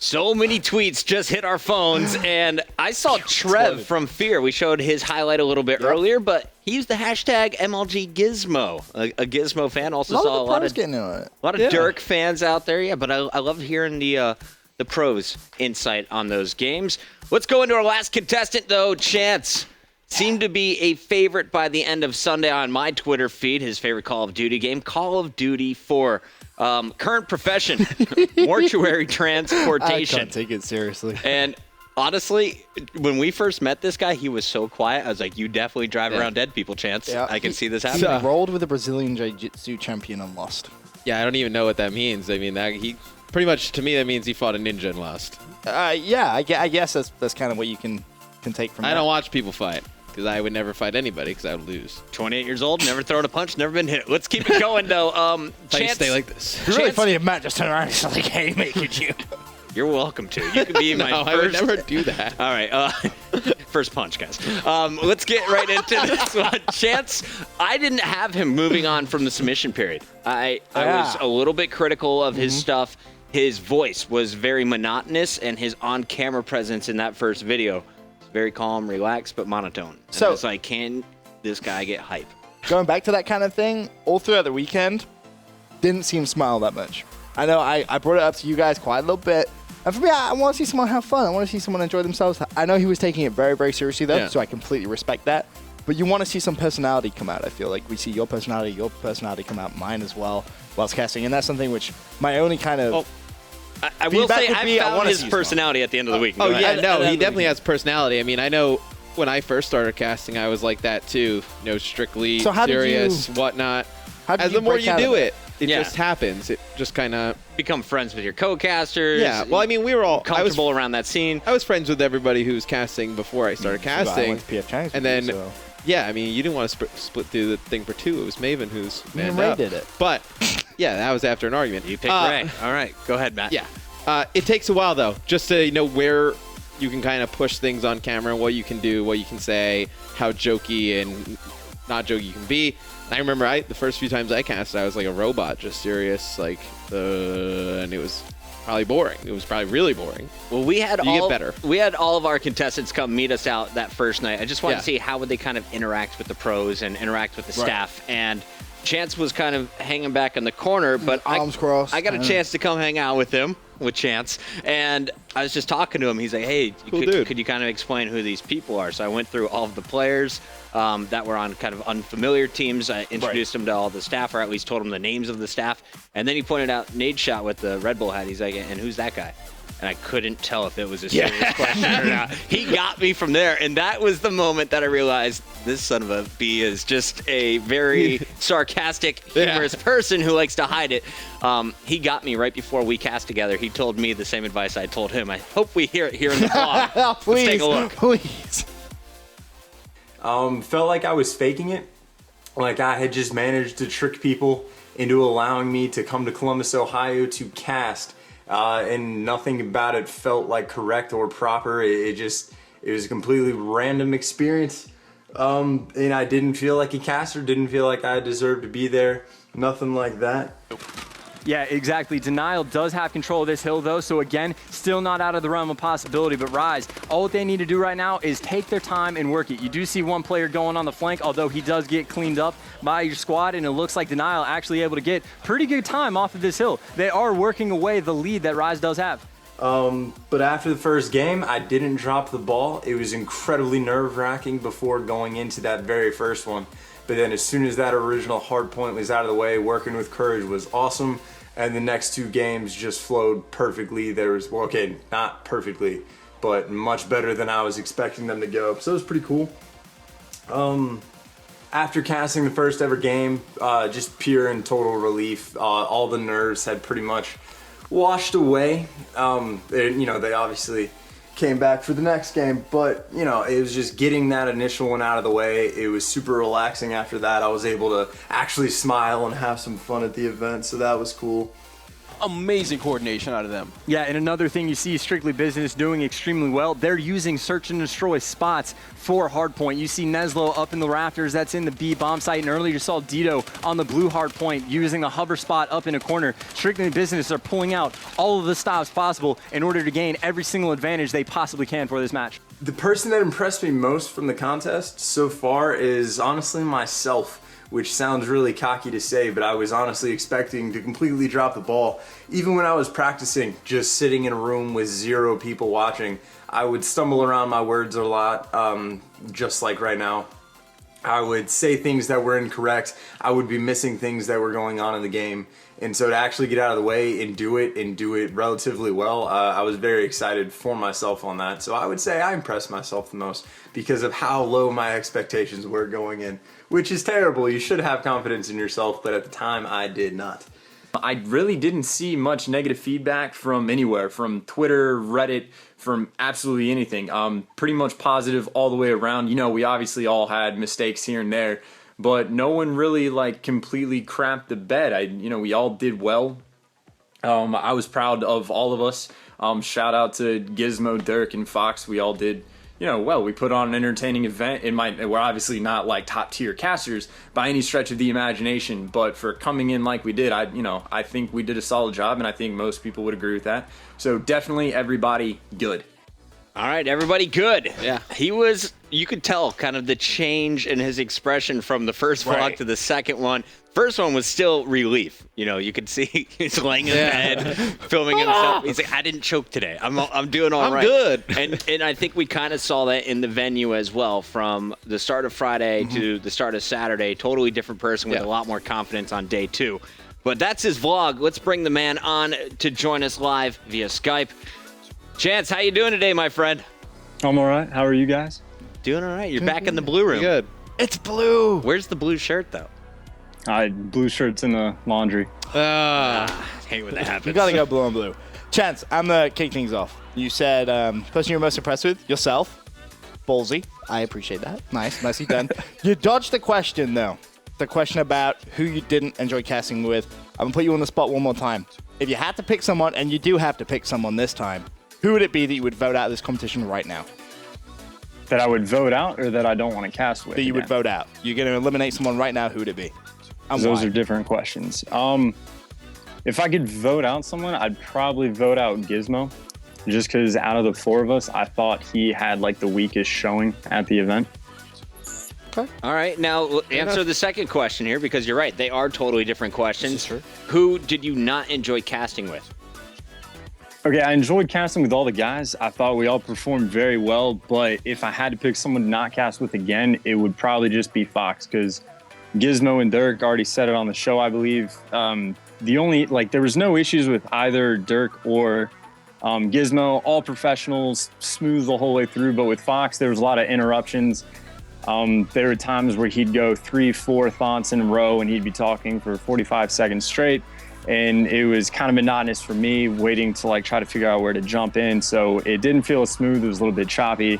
So many tweets just hit our phones, and I saw Trev from Fear. We showed his highlight a little bit earlier, but he used the hashtag MLG Gizmo. A Gizmo fan. Also saw a lot of Dirk fans out there. Yeah, but I love hearing the pros' insight on those games. Let's go into our last contestant, though. Chance seemed to be a favorite by the end of Sunday on my Twitter feed. His favorite Call of Duty game, Call of Duty 4. Current profession, mortuary transportation. I can't take it seriously. And honestly, when we first met this guy, he was so quiet. I was like, you definitely drive around dead people, Chance. Yeah. I can see this happening. He rolled with a Brazilian Jiu-Jitsu champion and lost. Yeah, I don't even know what that means. I mean, he pretty much, to me, that means he fought a ninja and lost. Yeah, I guess that's kind of what you can take from that. I don't watch people fight. Because I would never fight anybody because I would lose. 28 years old, never thrown a punch, never been hit. Let's keep it going, though. Chance, stay like this. It'd be really funny if Matt just turned around and was like, hey, mate, could you? You're welcome to. You could be my first. I would never do that. All right. First punch, guys. Let's get right into this one. Chance, I didn't have him moving on from the submission period. I was a little bit critical of his stuff. His voice was very monotonous, and his on-camera presence in that first video very calm, relaxed, but monotone. And so it's like, can this guy get hype? Going back to that kind of thing, all throughout the weekend, didn't seem to smile that much. I know I brought it up to you guys quite a little bit. And for me, I want to see someone have fun. I want to see someone enjoy themselves. I know he was taking it very, very seriously, though, so I completely respect that. But you want to see some personality come out, I feel like. We see your personality come out, mine as well, whilst casting. And that's something which my only kind of... I will say I found his personality at the end of the week. He definitely has personality. I mean, I know when I first started casting, I was like that too. You know, strictly serious, whatnot. As the more you do it, it just happens. It just kind of become friends with your co-casters. Yeah. Well, I mean, we were all comfortable around that scene. I was friends with everybody who was casting before I started casting. I went to PF Chang's and then. Yeah, I mean, you didn't want to split through the thing for two. It was Maven who's manned up. Ray did it. But, yeah, that was after an argument. You picked Ray. All right, go ahead, Matt. Yeah. It takes a while, though, just to know where you can kind of push things on camera, what you can do, what you can say, how jokey and not jokey you can be. And I remember the first few times I casted, I was like a robot, just serious, like, and it was probably boring. It was probably really boring. Well, we had We had all of our contestants come meet us out that first night. I just wanted to see how would they kind of interact with the pros and interact with the staff. And Chance was kind of hanging back in the corner, but arms crossed. I got a chance to come hang out with him, with Chance, and I was just talking to him. He's like, hey, could you kind of explain who these people are? So I went through all of the players that were on kind of unfamiliar teams. I introduced him to all the staff, or at least told him the names of the staff. And then he pointed out Nade Shot with the Red Bull hat. He's like, and who's that guy? And I couldn't tell if it was a serious question or not. He got me from there, and that was the moment that I realized this son of a bee is just a very sarcastic, humorous person who likes to hide it. He got me right before we cast together. He told me the same advice I told him. I hope we hear it here in the vlog. Please, let's take a look. Please. Felt like I was faking it. Like I had just managed to trick people into allowing me to come to Columbus, Ohio to cast. And nothing about it felt like correct or proper. It was a completely random experience. And I didn't feel like a caster, didn't feel like I deserved to be there. Nothing like that. Yeah, exactly. Denial does have control of this hill, though, so again, still not out of the realm of possibility, but Rise, all they need to do right now is take their time and work it. You do see one player going on the flank, although he does get cleaned up by your squad, and it looks like Denial actually able to get pretty good time off of this hill. They are working away the lead that Rise does have. But after the first game, I didn't drop the ball. It was incredibly nerve-wracking before going into that very first one. But then as soon as that original hard point was out of the way, working with Courage was awesome. And the next two games just flowed perfectly. There was, well, okay, not perfectly, but much better than I was expecting them to go. So it was pretty cool. After casting the first ever game, just pure and total relief. All the nerves had pretty much washed away. They obviously came back for the next game, but it was just getting that initial one out of the way. It was super relaxing after that. I was able to actually smile and have some fun at the event, so that was cool. amazing coordination out of them. Yeah, and another thing you see Strictly Business doing extremely well, they're using search and destroy spots for hardpoint. You see Neslo up in the rafters, that's in the B bomb site, and earlier you saw Dito on the blue hardpoint using a hover spot up in a corner. Strictly Business are pulling out all of the stops possible in order to gain every single advantage they possibly can for this match. The person that impressed me most from the contest so far is honestly myself, which sounds really cocky to say, but I was honestly expecting to completely drop the ball. Even when I was practicing, just sitting in a room with 0 people watching, I would stumble around my words a lot, just like right now. I would say things that were incorrect. I would be missing things that were going on in the game. And so to actually get out of the way and do it relatively well, I was very excited for myself on that. So I would say I impressed myself the most because of how low my expectations were going in, which is terrible. You should have confidence in yourself, but at the time I did not. I really didn't see much negative feedback from anywhere, from Twitter, Reddit, from absolutely anything. Pretty much positive all the way around. You know, we obviously all had mistakes here and there, but no one really like completely crapped the bed. We all did well. I was proud of all of us. Shout out to Gizmo, Dirk, and Fox. We all did, well. We put on an entertaining event. We're obviously not like top tier casters by any stretch of the imagination, but for coming in like we did, I think we did a solid job, and I think most people would agree with that. So definitely everybody good. All right, everybody good. Yeah. You could tell kind of the change in his expression from the first vlog to the second one. First one was still relief. You could see he's laying in bed, filming himself. He's like, I didn't choke today. I'm doing all right. I'm good. And I think we kind of saw that in the venue as well, from the start of Friday to the start of Saturday. Totally different person with a lot more confidence on day 2. But that's his vlog. Let's bring the man on to join us live via Skype. Chance, how you doing today, my friend? I'm all right. How are you guys? Doing all right. You're back in the blue room. Good. It's blue. Where's the blue shirt, though? Blue shirt's in the laundry. Hate when that happens. You gotta go blue on blue. Chance, I'm gonna kick things off. You said person you're most impressed with, yourself. Ballsy. I appreciate that. Nicely done. You dodged the question though. The question about who you didn't enjoy casting with. I'm gonna put you on the spot one more time. If you had to pick someone, and you do have to pick someone this time, who would it be that you would vote out of this competition right now? That I would vote out, or that I don't want to cast with? That you would vote out. You're gonna eliminate someone right now. Who would it be? And those why? are different questions. If I could vote out someone, I'd probably vote out Gizmo, just because out of the 4 of us, I thought he had like the weakest showing at the event. Okay. All right. Now answer the second question here, because you're right. They are totally different questions. True. Who did you not enjoy casting with? Okay, I enjoyed casting with all the guys. I thought we all performed very well, but if I had to pick someone to not cast with again, it would probably just be Fox, because Gizmo and Dirk already said it on the show, I believe. There was no issues with either Dirk or Gizmo, all professionals, smooth the whole way through, but with Fox, there was a lot of interruptions. There were times where he'd go 3-4 thoughts in a row and he'd be talking for 45 seconds straight. And it was kind of monotonous for me waiting to try to figure out where to jump in. So it didn't feel as smooth. It was a little bit choppy,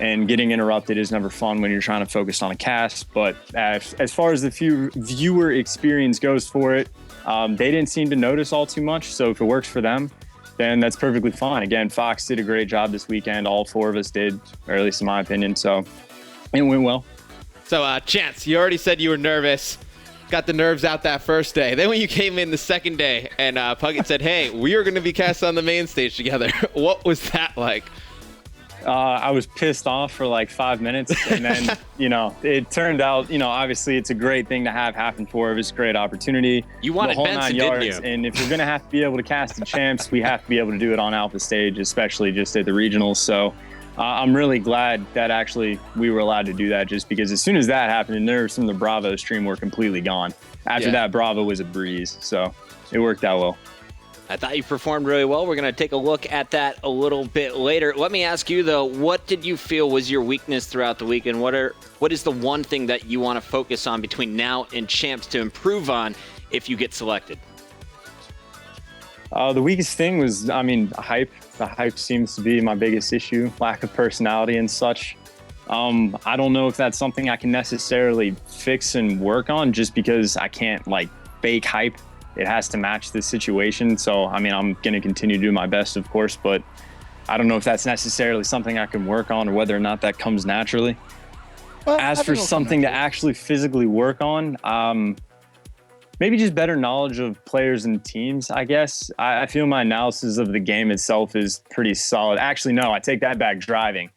and getting interrupted is never fun when you're trying to focus on a cast. But as far as the viewer experience goes for it, they didn't seem to notice all too much. So if it works for them, then that's perfectly fine. Again, Fox did a great job this weekend. All 4 of us did, or at least in my opinion. So it went well. So, Chance, you already said you were nervous. Got the nerves out that first day. Then when you came in the second day and Puckett said, hey, we are going to be cast on the main stage together. What was that like? I was pissed off for like 5 minutes. And then, it turned out, obviously it's a great thing to have happen for us. It's a great opportunity. You wanted Benson, didn't you? And if we're going to have to be able to cast the champs, we have to be able to do it on Alpha stage, especially just at the regionals. So I'm really glad that actually we were allowed to do that, just because as soon as that happened, and there some of the Bravo stream were completely gone. After that, Bravo was a breeze. So it worked out well. I thought you performed really well. We're going to take a look at that a little bit later. Let me ask you, though, what did you feel was your weakness throughout the week, and what is the one thing that you want to focus on between now and champs to improve on if you get selected? The weakest thing was, hype. The hype seems to be my biggest issue, lack of personality and such. I don't know if that's something I can necessarily fix and work on, just because I can't fake hype. it has to match the situation. So, I mean, I'm going to continue to do my best, of course, but I don't know if that's necessarily something I can work on or whether or not that comes naturally. Well, As for something to actually physically work on, maybe just better knowledge of players and teams, I guess. I feel my analysis of the game itself is pretty solid. Actually, no, I take that back. Driving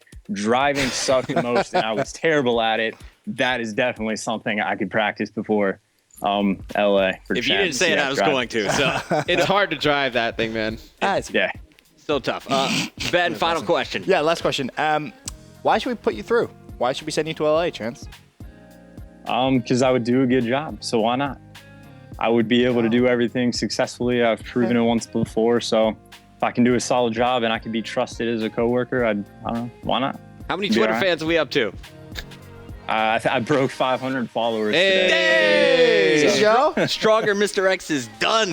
sucked the most, and I was terrible at it. That is definitely something I could practice before LA. If you didn't say it, I was going to. So It's hard to drive that thing, man. Yeah. still tough. Ben, final question. Yeah, last question. Why should we put you through? Why should we send you to LA, Chance? Because I would do a good job. So why not? I would be able to do everything successfully. I've proven it once before. So if I can do a solid job and I can be trusted as a coworker, I don't know. Why not? How many Twitter fans are we up to? I broke 500 followers Hey! today. Joe? Stronger Mr. X is done.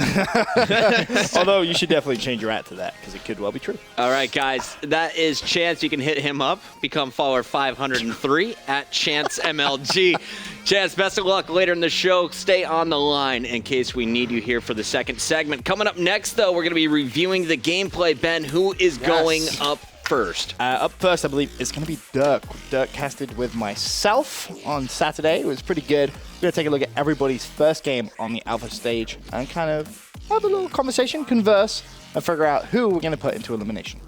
Although you should definitely change your at to that because it could well be true. All right, guys. That is Chance. You can hit him up. Become follower 503 at ChanceMLG. Chance, best of luck later in the show. Stay on the line in case we need you here for the second segment. Coming up next, though, we're going to be reviewing the gameplay. Ben, who is going up first? Up first, I believe, is going to be Dirk. Dirk casted with myself on Saturday. It was pretty good. We're going to take a look at everybody's first game on the alpha stage and kind of have a little conversation, converse, and figure out who we're going to put into elimination.